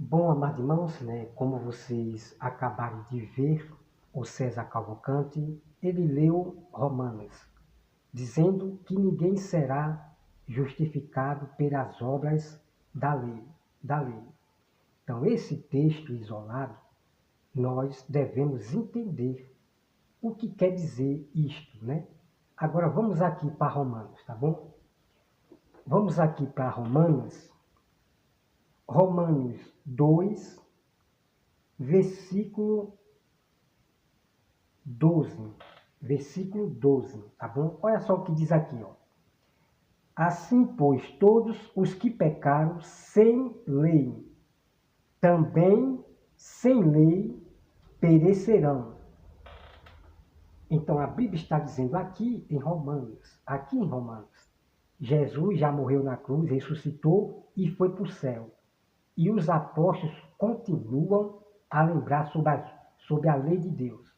Bom, amados irmãos, como vocês acabaram de ver, o César Cavalcante, ele leu Romanos, dizendo que ninguém será justificado pelas obras da lei. Da lei. Então, esse texto isolado, nós devemos entender o que quer dizer isto, né? Agora, vamos aqui para Romanos, tá bom? Vamos aqui para Romanos 2, versículo 12. Versículo 12, tá bom? Olha só o que diz aqui, ó. Assim, pois, todos os que pecaram sem lei, também sem lei perecerão. Então, a Bíblia está dizendo aqui em Romanos, Jesus já morreu na cruz, ressuscitou e foi para o céu. E os apóstolos continuam a lembrar sobre a lei de Deus.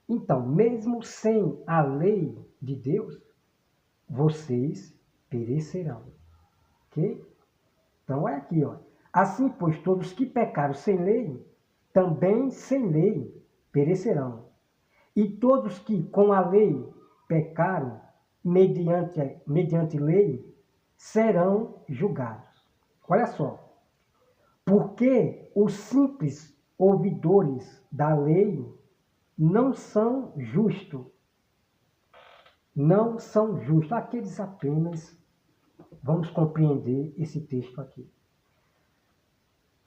Então, mesmo sem a lei de Deus, vocês perecerão. Ok? Então, é aqui, ó. Assim, pois, todos que pecaram sem lei, também sem lei perecerão. E todos que com a lei pecaram mediante lei, serão julgados. Olha só. Porque os simples ouvidores da lei não são justos. Não são justos. Aqueles apenas, vamos compreender esse texto aqui.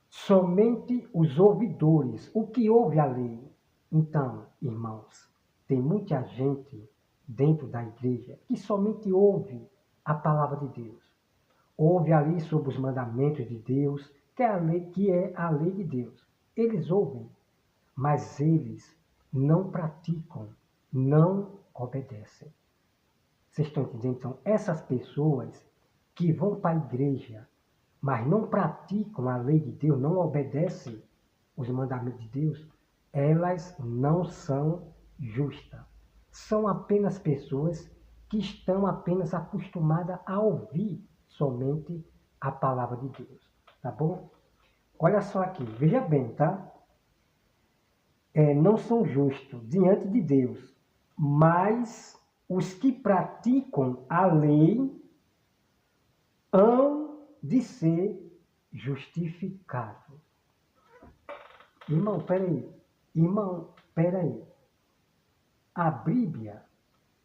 Somente os ouvidores, o que ouve a lei. Então, irmãos, tem muita gente dentro da igreja que somente ouve a palavra de Deus. Ouve ali sobre os mandamentos de Deus, que é a lei de Deus. Eles ouvem, mas eles não praticam, não obedecem. Vocês estão entendendo? Então, essas pessoas que vão para a igreja, mas não praticam a lei de Deus, não obedecem os mandamentos de Deus, elas não são justas. São apenas pessoas que estão apenas acostumadas a ouvir somente a palavra de Deus. Tá bom? Olha só aqui, veja bem, tá? Não são justos diante de Deus, mas os que praticam a lei hão de ser justificados. Irmão, peraí. A Bíblia,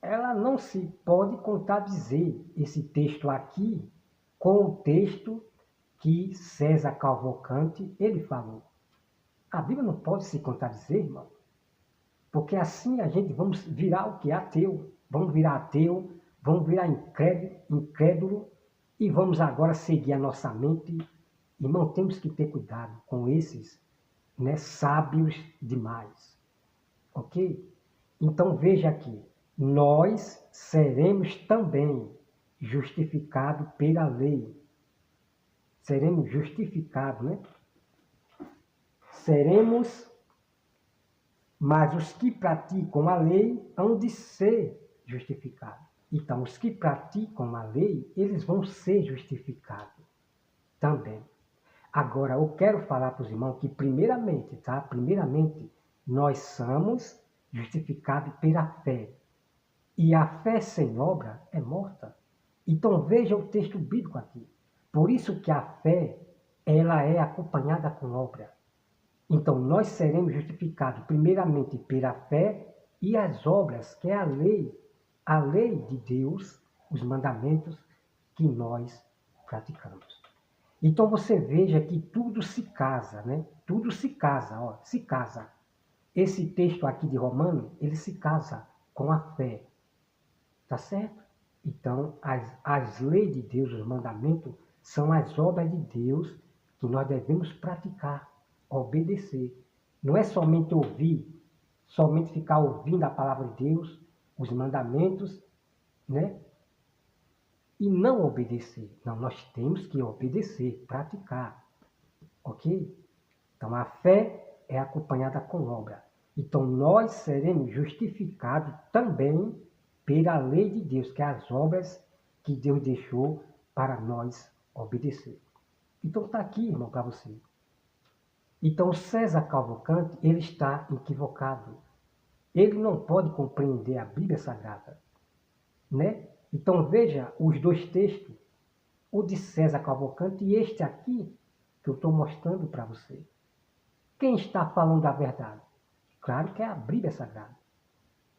ela não se pode contradizer esse texto aqui com o texto que César Cavalcante, ele falou. A Bíblia não pode se contradizer, irmão. Porque assim a gente vamos virar o que? Ateu. Vamos virar ateu, vamos virar incrédulo e vamos agora seguir a nossa mente. Irmão, temos que ter cuidado com esses, sábios demais. Ok? Então veja aqui, nós seremos também justificados pela lei. Seremos justificados, né? Mas os que praticam a lei hão de ser justificados. Então, os que praticam a lei, eles vão ser justificados também. Agora, eu quero falar para os irmãos que, primeiramente, tá? Primeiramente, nós somos justificados pela fé. E a fé sem obra é morta. Então, veja o texto bíblico aqui. Por isso que a fé, ela é acompanhada com obra. Então, nós seremos justificados primeiramente pela fé e as obras, que é a lei de Deus, os mandamentos que nós praticamos. Então, você veja que tudo se casa, né? Tudo se casa, ó, se casa. Esse texto aqui de Romano, ele se casa com a fé. Tá certo? Então, as leis de Deus, os mandamentos, são as obras de Deus que nós devemos praticar, obedecer. Não é somente ouvir, somente ficar ouvindo a palavra de Deus, os mandamentos, né? E não obedecer. Não, nós temos que obedecer, praticar. Ok? Então, a fé é acompanhada com obra. Então, nós seremos justificados também pela lei de Deus, que é as obras que Deus deixou para nós obedecer. Então, está aqui, irmão, para você. Então, César Cavalcante, ele está equivocado. Ele não pode compreender a Bíblia Sagrada, né? Então, veja os dois textos, o de César Cavalcante e este aqui, que eu estou mostrando para você. Quem está falando a verdade? Claro que é a Bíblia Sagrada.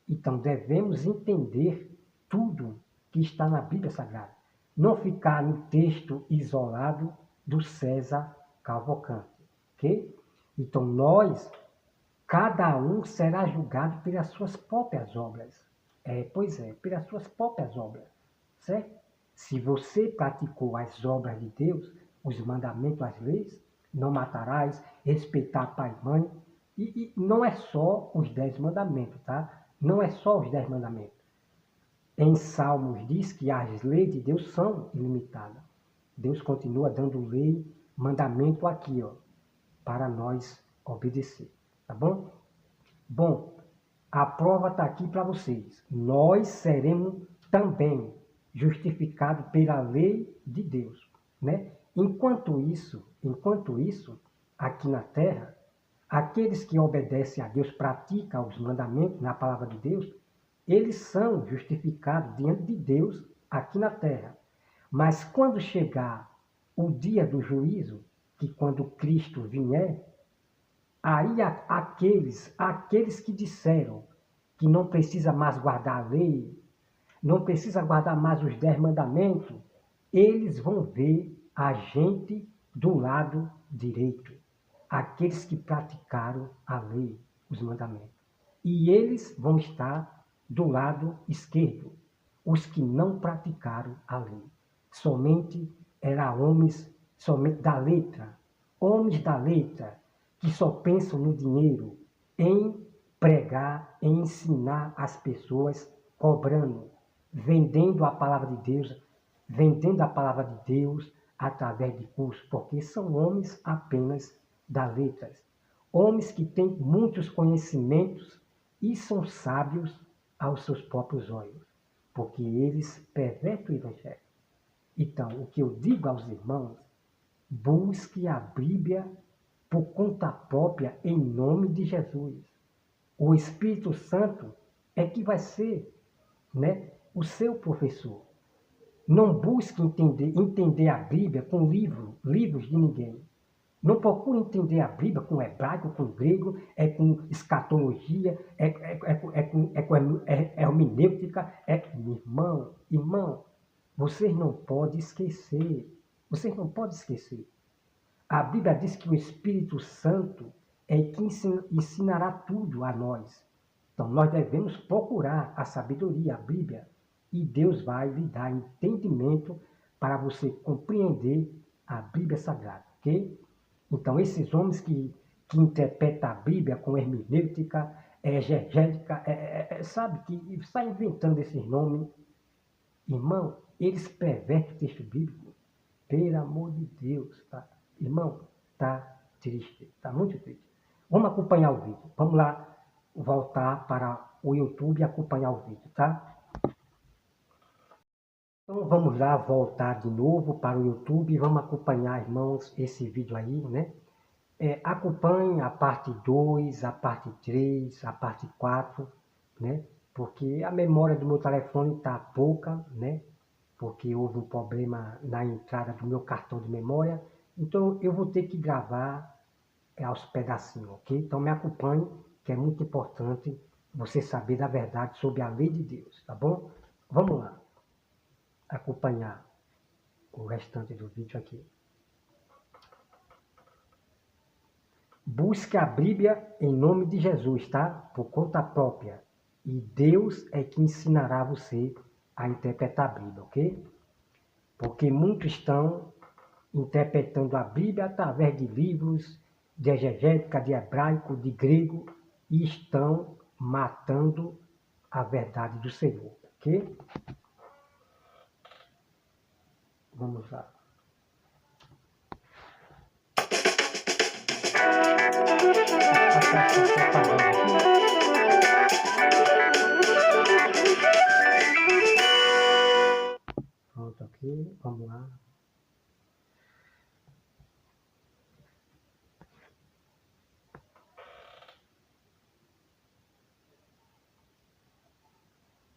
Então, devemos entender tudo que está na Bíblia Sagrada. Não ficar no texto isolado do César Cavalcante, ok? Então, cada um será julgado pelas suas próprias obras. Pois é, pelas suas próprias obras, certo? Se você praticou as obras de Deus, os mandamentos, as leis, não matarás, respeitar pai e mãe, e não é só os 10 mandamentos, tá? Não é só os 10 mandamentos. Em Salmos diz que as leis de Deus são ilimitadas. Deus continua dando lei, mandamento aqui, ó, para nós obedecer, tá bom? Bom, a prova está aqui para vocês. Nós seremos também justificados pela lei de Deus, né? Enquanto isso, aqui na terra, aqueles que obedecem a Deus, praticam os mandamentos na palavra de Deus, eles são justificados diante de Deus aqui na terra. Mas quando chegar o dia do juízo, que quando Cristo vier, aí aqueles que disseram que não precisa mais guardar a lei, não precisa guardar mais os 10 mandamentos, eles vão ver a gente do lado direito. Aqueles que praticaram a lei, os mandamentos. E eles vão estar do lado esquerdo, os que não praticaram a lei. Somente eram homens, somente da letra, homens da letra, que só pensam no dinheiro, em pregar, em ensinar as pessoas, cobrando, vendendo a palavra de Deus, vendendo a palavra de Deus através de cursos, porque são homens apenas das letras. Homens que têm muitos conhecimentos e são sábios aos seus próprios olhos, porque eles pervertem o Evangelho. Então, o que eu digo aos irmãos, busque a Bíblia por conta própria em nome de Jesus. O Espírito Santo é que vai ser, né, o seu professor. Não busque entender a Bíblia com livros de ninguém. Não procure entender a Bíblia com hebraico, com grego, com escatologia, com hermenêutica. Irmão, vocês não podem esquecer. Vocês não podem esquecer. A Bíblia diz que o Espírito Santo é quem ensinará tudo a nós. Então, nós devemos procurar a sabedoria, a Bíblia, e Deus vai lhe dar entendimento para você compreender a Bíblia Sagrada, ok? Então, esses homens que interpretam a Bíblia com hermenêutica, exegética, sabe, que está inventando esses nomes, irmão, eles pervertem o texto bíblico. Pelo amor de Deus, tá? Irmão, tá triste, tá muito triste. Vamos acompanhar o vídeo. Vamos lá voltar para o YouTube e acompanhar o vídeo, tá? Então vamos lá voltar de novo para o YouTube e vamos acompanhar, irmãos, esse vídeo aí, né? Acompanhe a parte 2, a parte 3, a parte 4, né? Porque a memória do meu telefone está pouca, né? Porque houve um problema na entrada do meu cartão de memória. Então eu vou ter que gravar aos pedacinhos, ok? Então me acompanhe, que é muito importante você saber da verdade sobre a lei de Deus, tá bom? Vamos lá, acompanhar o restante do vídeo aqui. Busque a Bíblia em nome de Jesus, tá? Por conta própria. E Deus é que ensinará você a interpretar a Bíblia, ok? Porque muitos estão interpretando a Bíblia através de livros de exegética, de hebraico, de grego, e estão matando a verdade do Senhor, ok? Vamos lá. Pronto, aqui, vamos lá.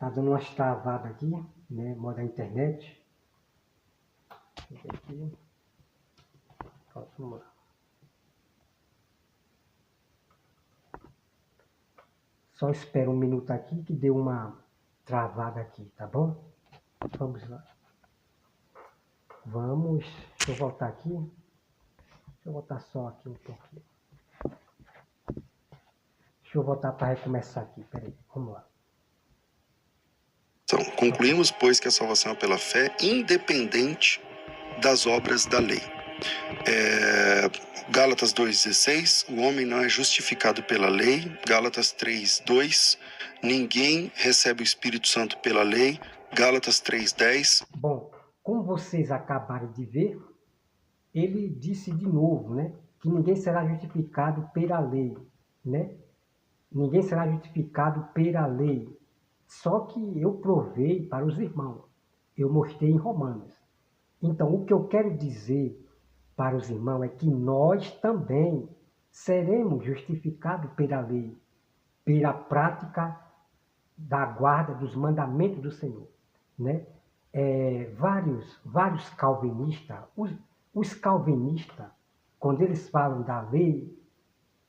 Tá dando umas travadas aqui, né? Modo da internet. Aqui. Vamos lá. Só espera um minuto aqui que deu uma travada aqui, tá bom? Vamos lá. Vamos. Deixa eu voltar aqui. Deixa eu voltar só aqui um pouquinho. Deixa eu voltar para recomeçar aqui. Peraí, vamos lá. Então, concluímos, pois, que a salvação é pela fé, independente das obras da lei. Gálatas 2,16, o homem não é justificado pela lei. Gálatas 3,2, ninguém recebe o Espírito Santo pela lei. Gálatas 3,10. Bom, como vocês acabaram de ver, ele disse de novo, né, que ninguém será justificado pela lei, né? Ninguém será justificado pela lei. Só que eu provei para os irmãos. Eu mostrei em Romanos. Então, o que eu quero dizer para os irmãos é que nós também seremos justificados pela lei, pela prática da guarda dos mandamentos do Senhor, né? Vários calvinistas, os calvinistas, quando eles falam da lei,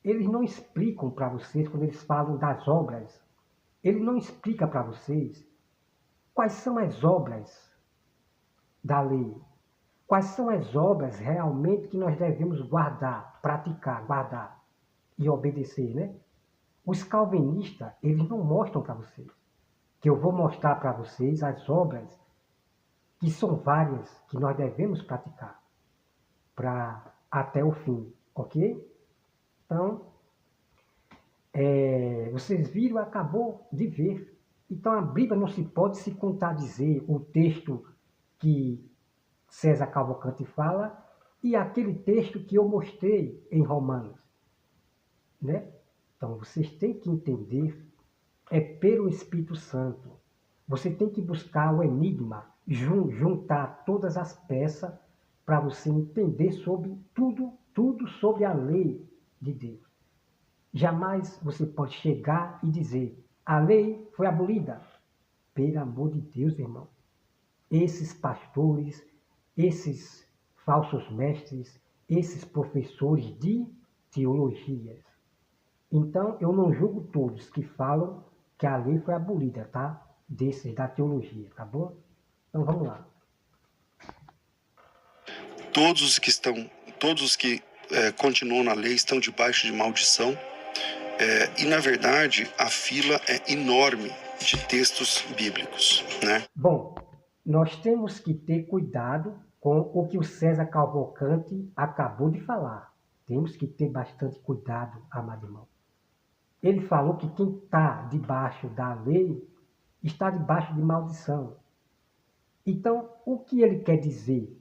eles não explicam para vocês, quando eles falam das obras, ele não explica para vocês quais são as obras da lei, quais são as obras realmente que nós devemos guardar, praticar, guardar e obedecer, né? Os calvinistas, eles não mostram para vocês, que eu vou mostrar para vocês as obras, que são várias, que nós devemos praticar para até o fim, ok? Então, vocês viram, acabou de ver. Então a Bíblia não se pode se contradizer o texto que César Cavalcante fala e aquele texto que eu mostrei em Romanos, né? Então vocês têm que entender, é pelo Espírito Santo. Você tem que buscar o enigma, juntar todas as peças para você entender sobre tudo sobre a lei de Deus. Jamais você pode chegar e dizer, a lei foi abolida. Pelo amor de Deus, irmão. Esses pastores, esses falsos mestres, esses professores de teologias. Então, eu não julgo todos que falam que a lei foi abolida, tá? Desses da teologia, tá bom? Então, vamos lá. Todos os que continuam na lei estão debaixo de maldição. E, na verdade, a fila é enorme de textos bíblicos, né? Bom, nós temos que ter cuidado com o que o César Cavalcante acabou de falar. Temos que ter bastante cuidado, amado irmão. Ele falou que quem está debaixo da lei está debaixo de maldição. Então, o que ele quer dizer?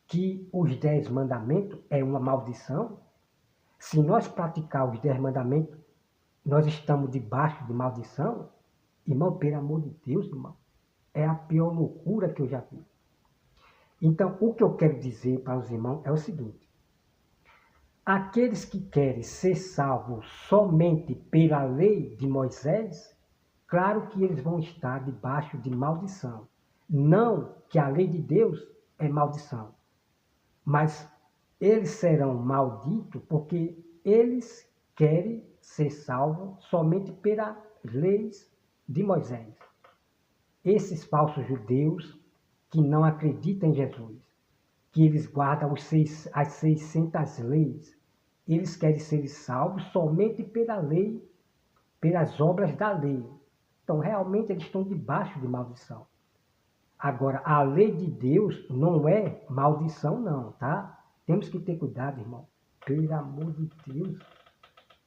Que os 10 mandamentos é uma maldição? Se nós praticar os 10 mandamentos, nós estamos debaixo de maldição? Irmão, pelo amor de Deus, irmão, é a pior loucura que eu já vi. Então, o que eu quero dizer para os irmãos é o seguinte. Aqueles que querem ser salvos somente pela lei de Moisés, claro que eles vão estar debaixo de maldição. Não que a lei de Deus é maldição, mas eles serão malditos porque eles querem ser salvos somente pelas leis de Moisés. Esses falsos judeus que não acreditam em Jesus, que eles guardam as 600 leis, eles querem ser salvos somente pela lei, pelas obras da lei. Então, realmente, eles estão debaixo de maldição. Agora, a lei de Deus não é maldição, não, tá? Temos que ter cuidado, irmão. Pelo amor de Deus.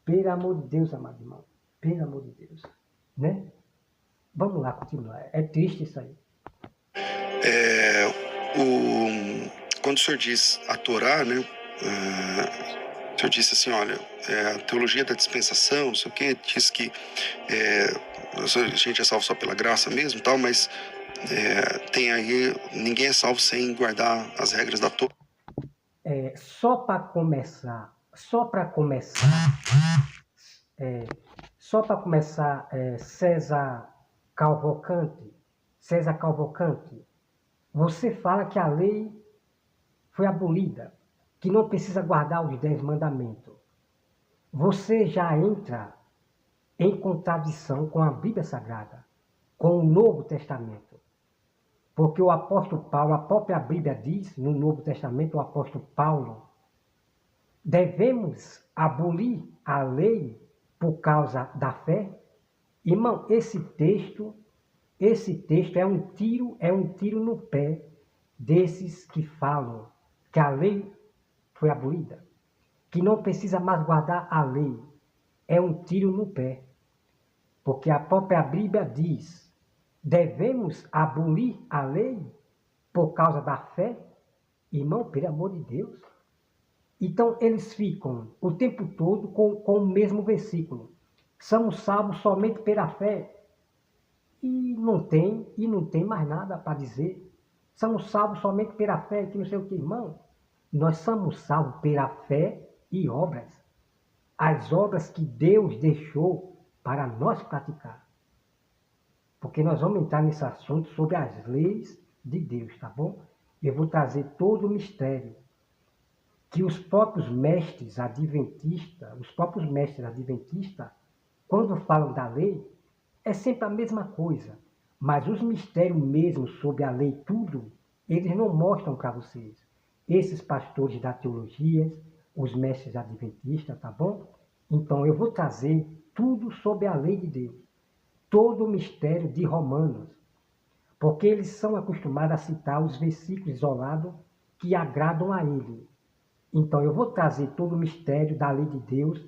Pelo amor de Deus, amado irmão. Pelo amor de Deus. Né? Vamos lá, continuar. É triste isso aí. Quando o senhor diz a Torá, né? O senhor disse assim, olha, a teologia da dispensação, não sei o quê, diz que a gente é salvo só pela graça mesmo, tal, mas tem aí, ninguém é salvo sem guardar as regras da Torá. Só para começar, César Cavalcante, César Cavalcante, você fala que a lei foi abolida, que não precisa guardar os 10 mandamentos. Você já entra em contradição com a Bíblia Sagrada, com o Novo Testamento. Porque o apóstolo Paulo, a própria Bíblia diz, no Novo Testamento, o apóstolo Paulo, devemos abolir a lei por causa da fé? Irmão, esse texto é um tiro no pé desses que falam que a lei foi abolida, que não precisa mais guardar a lei. É um tiro no pé. Porque a própria Bíblia diz, devemos abolir a lei por causa da fé? Irmão, pelo amor de Deus. Então, eles ficam o tempo todo com o mesmo versículo. Somos salvos somente pela fé. E não tem mais nada para dizer. Somos salvos somente pela fé, que não sei o que, irmão. Nós somos salvos pela fé e obras. As obras que Deus deixou para nós praticar. Porque nós vamos entrar nesse assunto sobre as leis de Deus, tá bom? Eu vou trazer todo o mistério que os próprios mestres adventistas, quando falam da lei, é sempre a mesma coisa. Mas os mistérios mesmo sobre a lei, tudo, eles não mostram para vocês. Esses pastores da teologia, os mestres adventistas, tá bom? Então eu vou trazer tudo sobre a lei de Deus. Todo o mistério de Romanos. Porque eles são acostumados a citar os versículos isolados que agradam a ele. Então eu vou trazer todo o mistério da lei de Deus,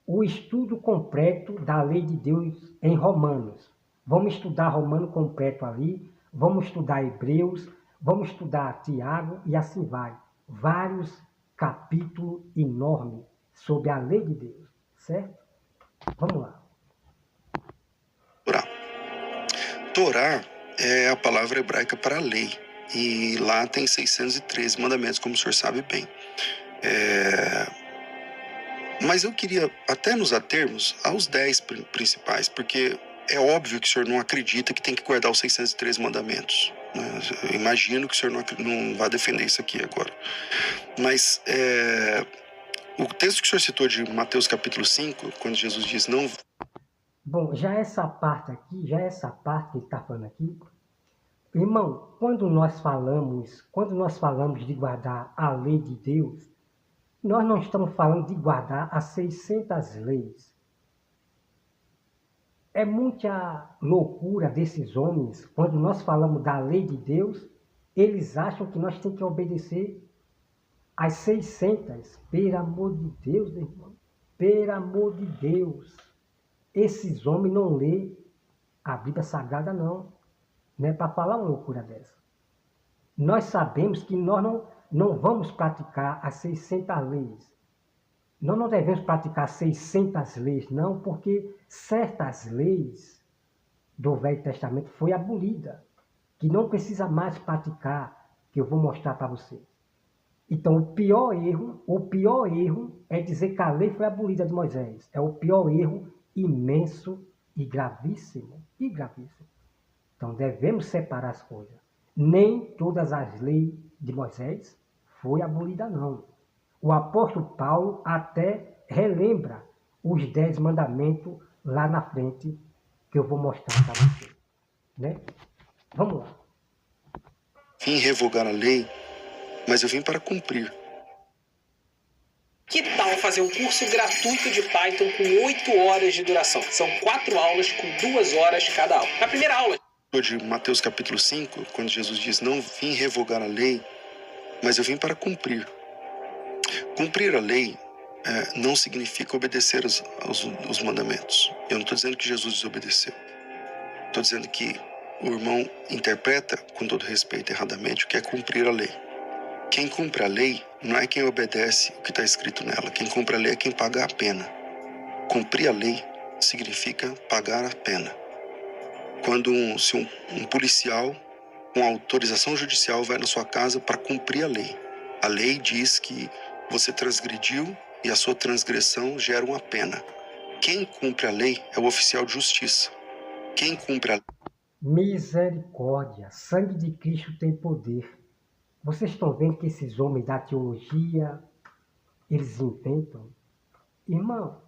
o estudo completo da lei de Deus em Romanos. Vamos estudar Romano completo ali, vamos estudar Hebreus, vamos estudar Tiago e assim vai. Vários capítulos enormes sobre a lei de Deus, certo? Vamos lá. Torá é a palavra hebraica para lei. E lá tem 613 mandamentos, como o senhor sabe bem. Mas eu queria até nos atermos aos 10 principais, porque é óbvio que o senhor não acredita que tem que guardar os 613 mandamentos. Né? Eu imagino que o senhor não vai defender isso aqui agora. Mas o texto que o senhor citou de Mateus capítulo 5, quando Jesus diz não... Bom, já essa parte que ele está falando aqui, irmão, quando nós falamos de guardar a lei de Deus, nós não estamos falando de guardar as 600 leis. É muita loucura desses homens, quando nós falamos da lei de Deus, eles acham que nós temos que obedecer as 600. Pelo amor de Deus, irmão. Pelo amor de Deus. Esses homens não lêem a Bíblia Sagrada, não. Não é para falar uma loucura dessa. Nós sabemos que nós não vamos praticar as 600 leis. Nós não devemos praticar 600 leis, não, porque certas leis do Velho Testamento foi abolida, que não precisa mais praticar, que eu vou mostrar para vocês. Então, o pior erro é dizer que a lei foi abolida de Moisés. É o pior erro imenso e gravíssimo. Então, devemos separar as coisas. Nem todas as leis de Moisés foi abolida, não. O apóstolo Paulo até relembra os 10 mandamentos lá na frente, que eu vou mostrar para vocês. Né? Vamos lá. Vim revogar a lei, mas eu vim para cumprir. Que tal fazer um curso gratuito de Python com 8 horas de duração? São 4 aulas com 2 horas cada aula. Na primeira aula... De Mateus capítulo 5, quando Jesus diz, não vim revogar a lei, mas eu vim para cumprir. Cumprir a lei não significa obedecer aos mandamentos. Eu não estou dizendo que Jesus desobedeceu. Estou dizendo que o irmão interpreta, com todo respeito, erradamente, o que é cumprir a lei. Quem cumpre a lei não é quem obedece o que está escrito nela. Quem cumpre a lei é quem paga a pena. Cumprir a lei significa pagar a pena. Quando se um policial com autorização judicial vai na sua casa para cumprir a lei diz que você transgrediu e a sua transgressão gera uma pena. Quem cumpre a lei é o oficial de justiça. Quem cumpre a lei... Misericórdia, sangue de Cristo tem poder. Vocês estão vendo que esses homens da teologia, eles inventam? Irmão,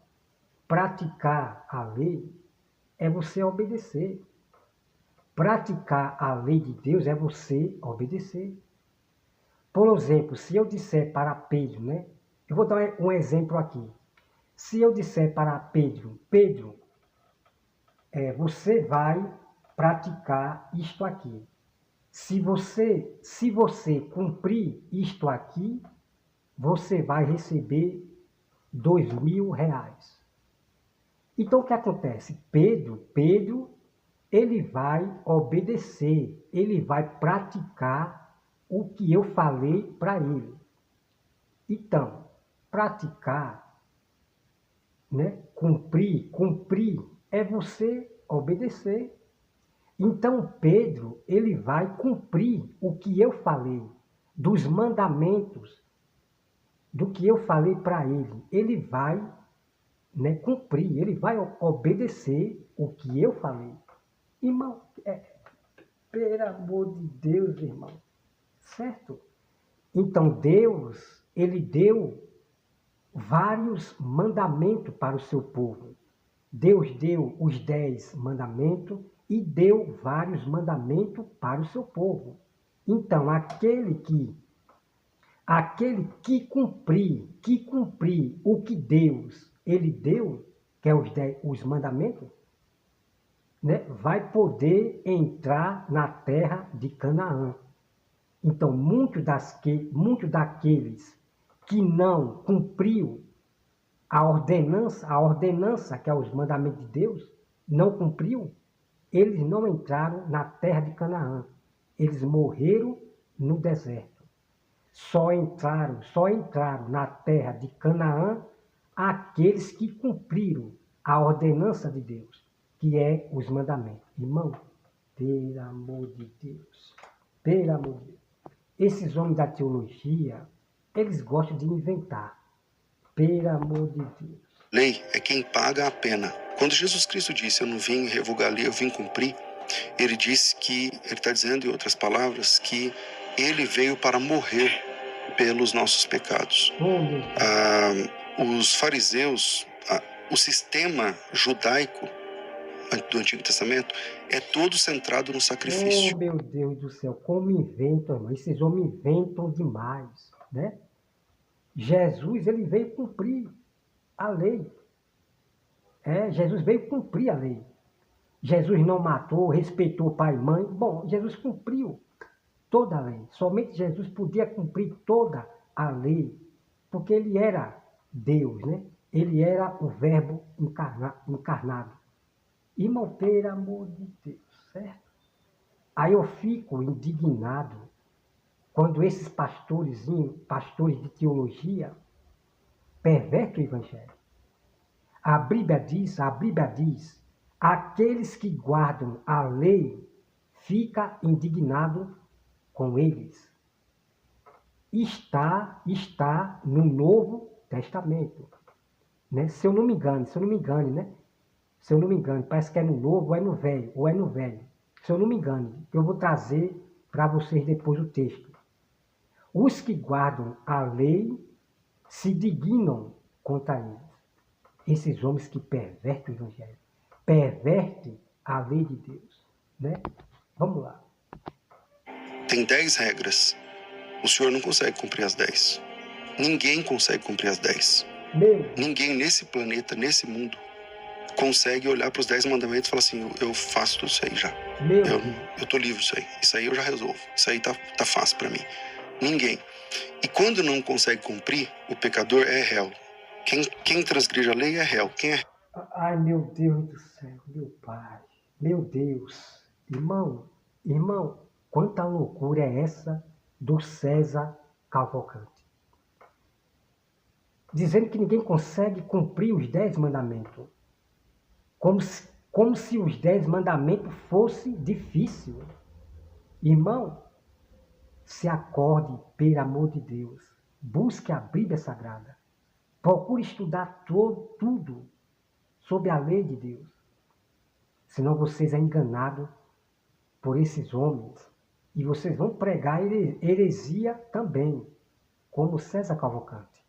praticar a lei é você obedecer. Praticar a lei de Deus é você obedecer. Por exemplo, se eu disser para Pedro, né? Eu vou dar um exemplo aqui. Se eu disser para Pedro, Pedro, você vai praticar isto aqui. Se você cumprir isto aqui, você vai receber R$ 2.000. Então o que acontece? Pedro, ele vai obedecer, ele vai praticar o que eu falei para ele. Então, praticar, né? Cumprir é você obedecer. Então Pedro, ele vai cumprir o que eu falei, dos mandamentos, do que eu falei para ele. Ele vai, né, cumprir, ele vai obedecer o que eu falei. Irmão, pelo amor de Deus, irmão, certo? Então Deus, ele deu vários mandamentos para o seu povo. Deus deu os 10 mandamentos e deu vários mandamentos para o seu povo. Então, aquele que cumprir o que Deus ele deu, que é os mandamentos, né, vai poder entrar na terra de Canaã. Então, muitos daqueles que não cumpriu a ordenança, que é os mandamentos de Deus, não cumpriu, eles não entraram na terra de Canaã. Eles morreram no deserto. Só entraram na terra de Canaã aqueles que cumpriram a ordenança de Deus, que é os mandamentos. Irmão, pelo amor de Deus, pelo amor de Deus. Esses homens da teologia, eles gostam de inventar. Pelo amor de Deus. Lei é quem paga a pena. Quando Jesus Cristo disse, eu não vim revogar a lei, eu vim cumprir, ele disse que, ele está dizendo em outras palavras, que ele veio para morrer pelos nossos pecados. Os fariseus, o sistema judaico do Antigo Testamento é todo centrado no sacrifício. Oh, meu Deus do céu, como inventam, irmão. Esses homens inventam demais, né? Jesus, ele veio cumprir a lei. Jesus veio cumprir a lei. Jesus não matou, respeitou pai e mãe. Bom, Jesus cumpriu toda a lei. Somente Jesus podia cumprir toda a lei, porque ele era Deus, né? Ele era o verbo encarnado. Irmão, pelo amor de Deus, certo? Aí eu fico indignado quando esses pastores de teologia, pervertem o evangelho. A Bíblia diz, aqueles que guardam a lei fica indignado com eles. Está no Novo Testamento. Né? Se eu não me engano, né? Se eu não me engano, parece que é no Novo ou é no Velho. Se eu não me engano, eu vou trazer para vocês depois o texto. Os que guardam a lei se dignam contra eles. Esses homens que pervertem o evangelho, pervertem a lei de Deus, né? Vamos lá. Tem 10 regras. O senhor não consegue cumprir as 10. Ninguém consegue cumprir as 10. Ninguém nesse planeta, nesse mundo, consegue olhar para os 10 mandamentos e falar assim, eu faço tudo isso aí já. Eu tô livre disso aí. Isso aí eu já resolvo. Isso aí tá fácil para mim. Ninguém. E quando não consegue cumprir, o pecador é réu. Quem transgride a lei é réu. Quem é? Ai, meu Deus do céu, meu Pai. Meu Deus. Irmão, quanta loucura é essa do César Cavalcante? Dizendo que ninguém consegue cumprir os 10 mandamentos. Como se os 10 mandamentos fosse difícil. Irmão, se acorde, pelo amor de Deus. Busque a Bíblia Sagrada. Procure estudar tudo sob a lei de Deus. Senão vocês são enganados por esses homens. E vocês vão pregar heresia também, como César Cavalcante.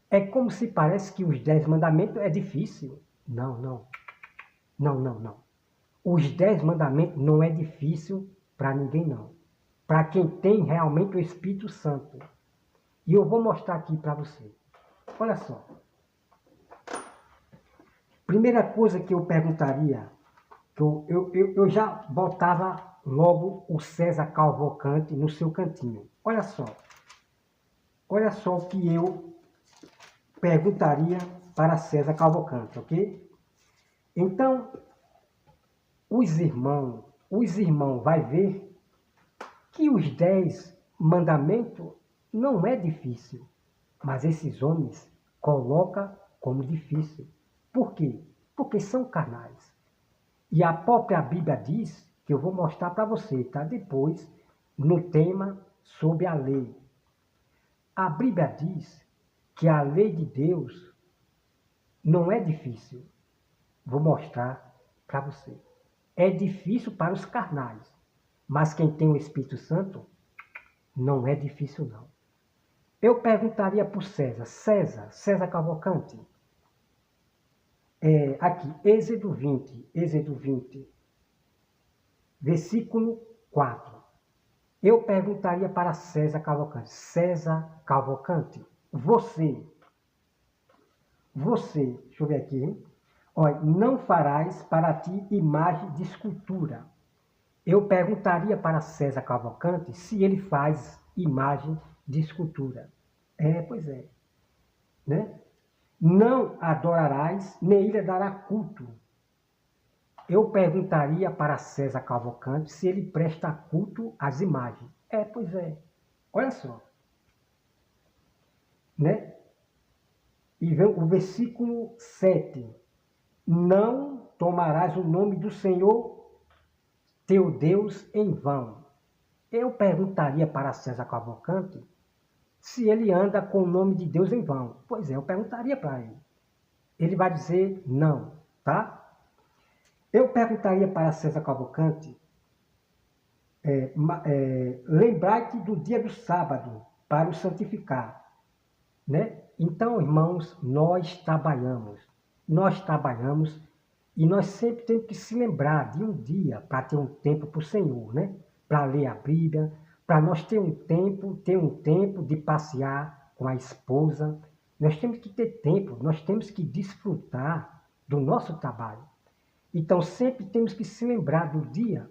É como se parece que os 10 mandamentos é difícil. Não, não. Não, não, não. Os 10 mandamentos não é difícil para ninguém, não. Para quem tem realmente o Espírito Santo. E eu vou mostrar aqui para você. Olha só. Primeira coisa que eu perguntaria, que eu já botava logo o César Cavalcante no seu cantinho. Olha só. Olha só o que eu perguntaria para César Cavalcante, ok? Então, os irmãos vai ver que os 10 mandamentos não é difícil, mas esses homens colocam como difícil. Por quê? Porque são carnais. E a própria Bíblia diz, que eu vou mostrar para você, tá? Depois, no tema sobre a lei. A Bíblia diz que a lei de Deus não é difícil. Vou mostrar para você. É difícil para os carnais, mas quem tem o Espírito Santo, não é difícil não. Eu perguntaria para o César Cavalcante, aqui, Êxodo 20, versículo 4. Eu perguntaria para César Cavalcante, você, deixa eu ver aqui, hein? Olha, não farás para ti imagem de escultura. Eu perguntaria para César Cavalcante se ele faz imagem de escultura. Pois é. Né? Não adorarás, nem lhe dará culto. Eu perguntaria para César Cavalcante se ele presta culto às imagens. Pois é. Olha só. Né? E vem o versículo 7. Não tomarás o nome do Senhor teu Deus em vão. Eu perguntaria para César Cavalcante se ele anda com o nome de Deus em vão. Pois é, eu perguntaria para ele. Ele vai dizer não, tá? Eu perguntaria para César Cavalcante, lembrai-te do dia do sábado para o santificar. Né? Então, irmãos, nós trabalhamos e nós sempre temos que se lembrar de um dia para ter um tempo para o Senhor, né? Para ler a Bíblia, para nós ter um tempo de passear com a esposa. Nós temos que ter tempo, nós temos que desfrutar do nosso trabalho. Então, sempre temos que se lembrar do dia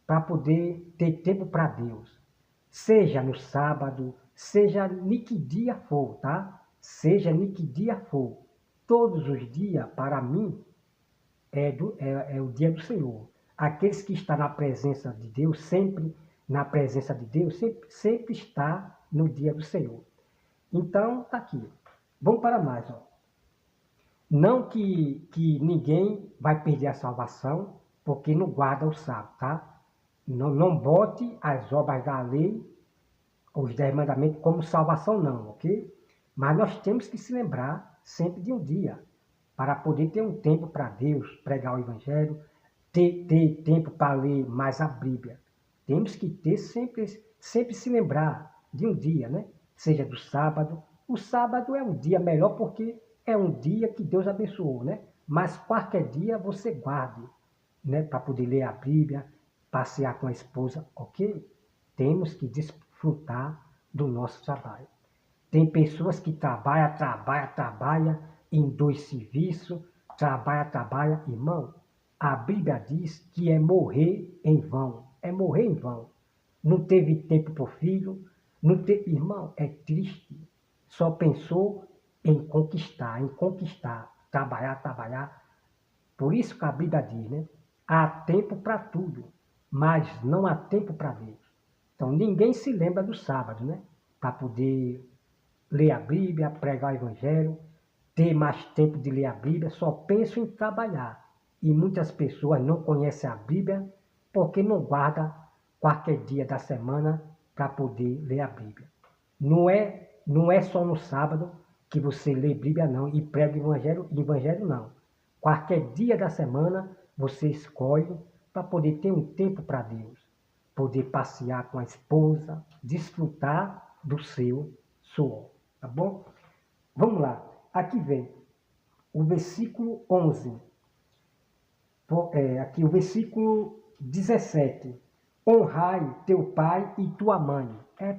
para poder ter tempo para Deus. Seja no sábado, seja em que dia for, tá? Seja em que dia for. Todos os dias, para mim, é o dia do Senhor. Aqueles que estão na presença de Deus, sempre na presença de Deus, sempre está no dia do Senhor. Então, tá aqui. Vamos para mais, ó. Não que ninguém vai perder a salvação, porque não guarda o sábado, tá? Não bote as obras da lei, os 10 mandamentos, como salvação, não, ok? Mas nós temos que se lembrar sempre de um dia, para poder ter um tempo para Deus, pregar o Evangelho, ter tempo para ler mais a Bíblia. Temos que ter sempre se lembrar de um dia, né? Seja do sábado. O sábado é um dia melhor porque é um dia que Deus abençoou, né? Mas qualquer dia você guarde, né? Para poder ler a Bíblia, passear com a esposa, ok? Temos que desfrutar do nosso trabalho. Tem pessoas que trabalham em 2 serviços, trabalha. Irmão, a Bíblia diz que é morrer em vão. É morrer em vão. Não teve tempo para o filho, irmão, é triste. Só pensou em conquistar, trabalhar. Por isso que a Bíblia diz, né? Há tempo para tudo, mas não há tempo para Deus. Então, ninguém se lembra do sábado, né? Para poder ler a Bíblia, pregar o Evangelho, ter mais tempo de ler a Bíblia, só penso em trabalhar. E muitas pessoas não conhecem a Bíblia porque não guardam qualquer dia da semana para poder ler a Bíblia. Não é só no sábado que você lê Bíblia não e prega evangelho não. Qualquer dia da semana você escolhe para poder ter um tempo para Deus, poder passear com a esposa, desfrutar do seu suor, tá bom? Vamos lá, aqui vem o versículo 11, aqui o versículo 17. Honrai teu pai e tua mãe.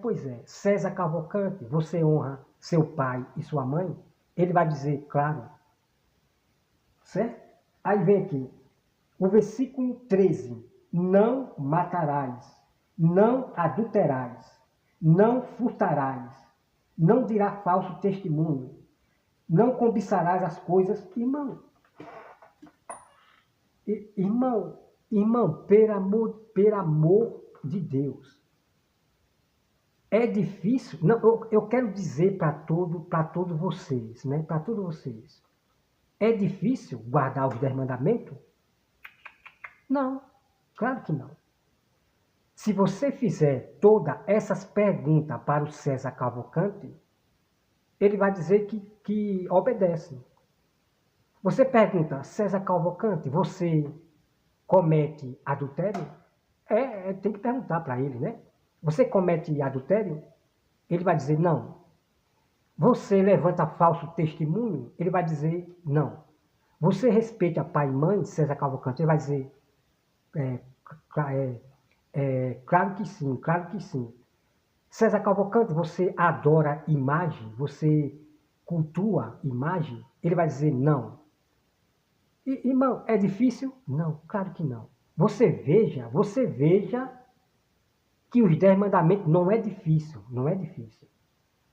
Pois é, César Cavalcante, você honra seu pai e sua mãe? Ele vai dizer, claro. Certo? Aí vem aqui, o versículo 13. Não matarás, não adulterarás, não furtarás, não dirás falso testemunho, não cobiçarás as coisas. Irmão, pelo amor de Deus. É difícil, não, eu quero dizer para todos vocês, né? Para todos vocês. É difícil guardar os 10 mandamentos? Não, claro que não. Se você fizer todas essas perguntas para o César Cavalcante, ele vai dizer que obedece. Você pergunta, César Cavalcante, você comete adultério? Tem que perguntar para ele, né? Você comete adultério? Ele vai dizer não. Você levanta falso testemunho? Ele vai dizer não. Você respeita pai e mãe, César Cavalcante? Ele vai dizer claro que sim, claro que sim. César Cavalcante, você adora imagem? Você cultua imagem? Ele vai dizer não. Irmão, é difícil? Não, claro que não. Você veja que os 10 mandamentos não é difícil, não é difícil.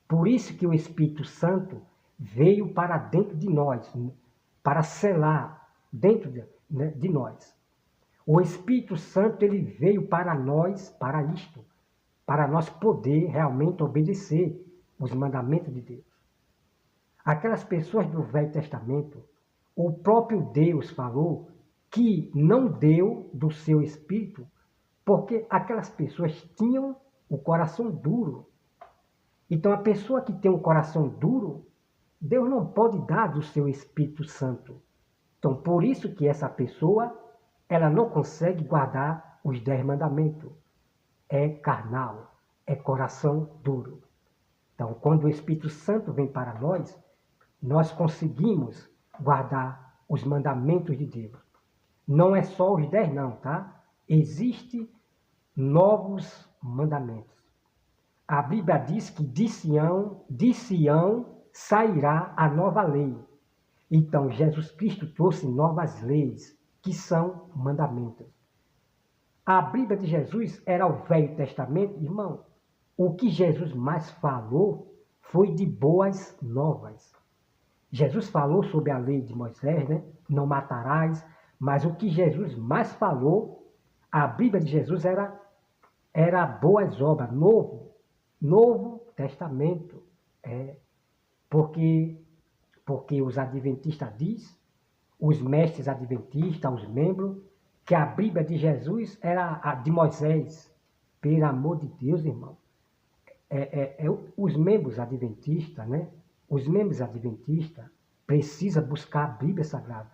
Por isso que o Espírito Santo veio para dentro de nós, para selar dentro de nós. O Espírito Santo, ele veio para nós, para isto, para nós poder realmente obedecer os mandamentos de Deus. Aquelas pessoas do Velho Testamento, o próprio Deus falou que não deu do seu Espírito, porque aquelas pessoas tinham o coração duro. Então, a pessoa que tem um coração duro, Deus não pode dar do seu Espírito Santo. Então, por isso que essa pessoa, ela não consegue guardar os 10 mandamentos. É carnal, é coração duro. Então, quando o Espírito Santo vem para nós conseguimos guardar os mandamentos de Deus. Não é só os 10 não, tá? Existem novos mandamentos. A Bíblia diz que de Sião sairá a nova lei. Então, Jesus Cristo trouxe novas leis, que são mandamentos. A Bíblia de Jesus era o Velho Testamento, irmão. O que Jesus mais falou foi de boas novas. Jesus falou sobre a lei de Moisés, né? Não matarás, mas o que Jesus mais falou, a Bíblia de Jesus era boas obras, Novo Testamento. Porque os adventistas dizem, os mestres adventistas, os membros, que a Bíblia de Jesus era a de Moisés. Pelo amor de Deus, irmão. Os membros adventistas, né? Os membros adventistas precisam buscar a Bíblia Sagrada,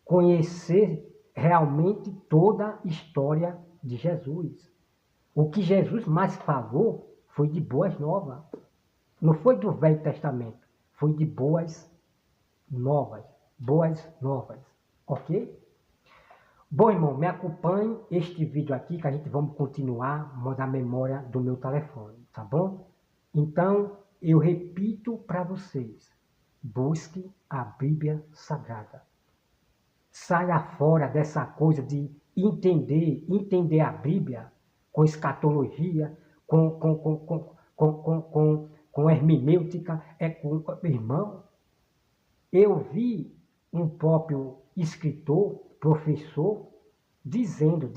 conhecer realmente toda a história de Jesus. O que Jesus mais falou foi de boas novas. Não foi do Velho Testamento, foi de boas novas. Boas novas, ok? Bom, irmão, me acompanhe este vídeo aqui, que a gente vamos continuar mandar memória do meu telefone, tá bom? Então, eu repito para vocês, busque a Bíblia Sagrada. Saia fora dessa coisa de entender a Bíblia com escatologia, com hermenêutica. Irmão, eu vi um próprio escritor, professor, dizendo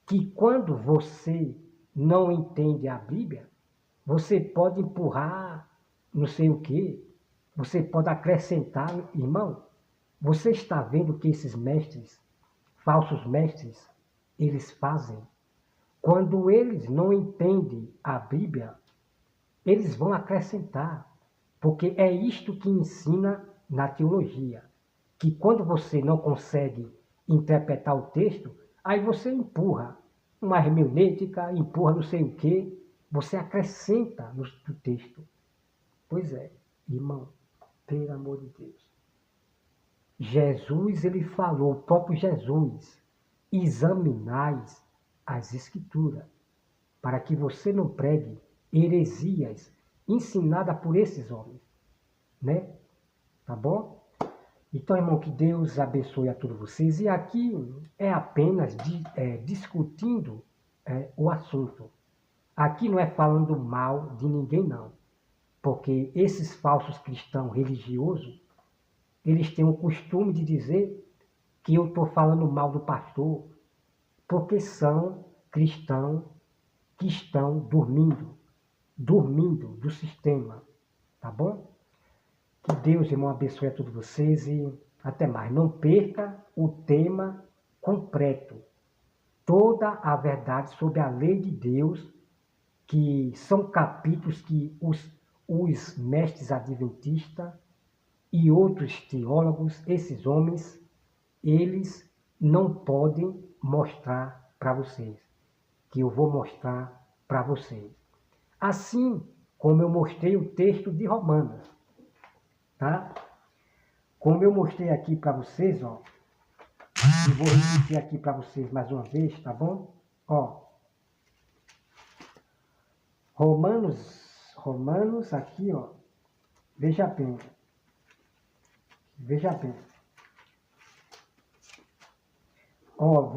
que quando você não entende a Bíblia, você pode empurrar não sei o quê, você pode acrescentar. Irmão, você está vendo que esses mestres, falsos mestres, eles fazem? Quando eles não entendem a Bíblia, eles vão acrescentar. Porque é isto que ensina na teologia, que quando você não consegue interpretar o texto, aí você empurra uma hermenêutica, empurra não sei o quê, você acrescenta no texto. Pois é, irmão, pelo amor de Deus. Jesus, ele falou, o próprio Jesus, examinais as Escrituras, para que você não pregue heresias ensinadas por esses homens, né? Tá bom? Então, irmão, que Deus abençoe a todos vocês. E aqui é apenas discutindo o assunto. Aqui não é falando mal de ninguém, não. Porque esses falsos cristãos religiosos, eles têm o costume de dizer que eu estou falando mal do pastor, porque são cristãos que estão dormindo do sistema, tá bom? Que Deus, irmão, abençoe a todos vocês e até mais. Não perca o tema completo, toda a verdade sobre a lei de Deus, que são capítulos que os mestres adventistas e outros teólogos, esses homens, eles não podem mostrar para vocês, que eu vou mostrar para vocês. Assim como eu mostrei o texto de Romanos, tá? Como eu mostrei aqui para vocês, ó, e vou repetir aqui para vocês mais uma vez, tá bom? Ó, Romanos aqui, ó, veja bem, ó,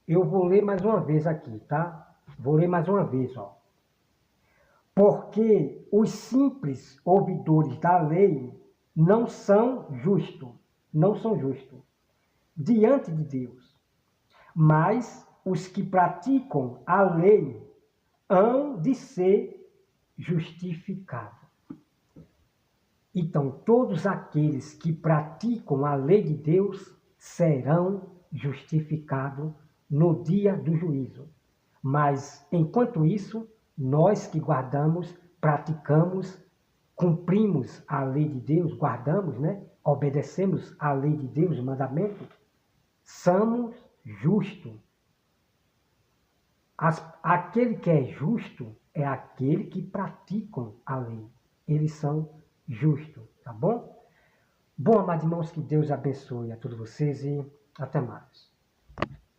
eu vou ler mais uma vez aqui, tá? Vou ler mais uma vez, ó. Porque os simples ouvidores da lei não são justos diante de Deus, mas os que praticam a lei hão de ser justificados. Então, todos aqueles que praticam a lei de Deus serão justificados no dia do juízo. Mas, enquanto isso, nós que guardamos, praticamos, cumprimos a lei de Deus, guardamos, né? Obedecemos a lei de Deus, o mandamento, somos justos. Aquele que é justo é aquele que praticam a lei. Eles são justos, tá bom? Bom, amados irmãos, que Deus abençoe a todos vocês e até mais.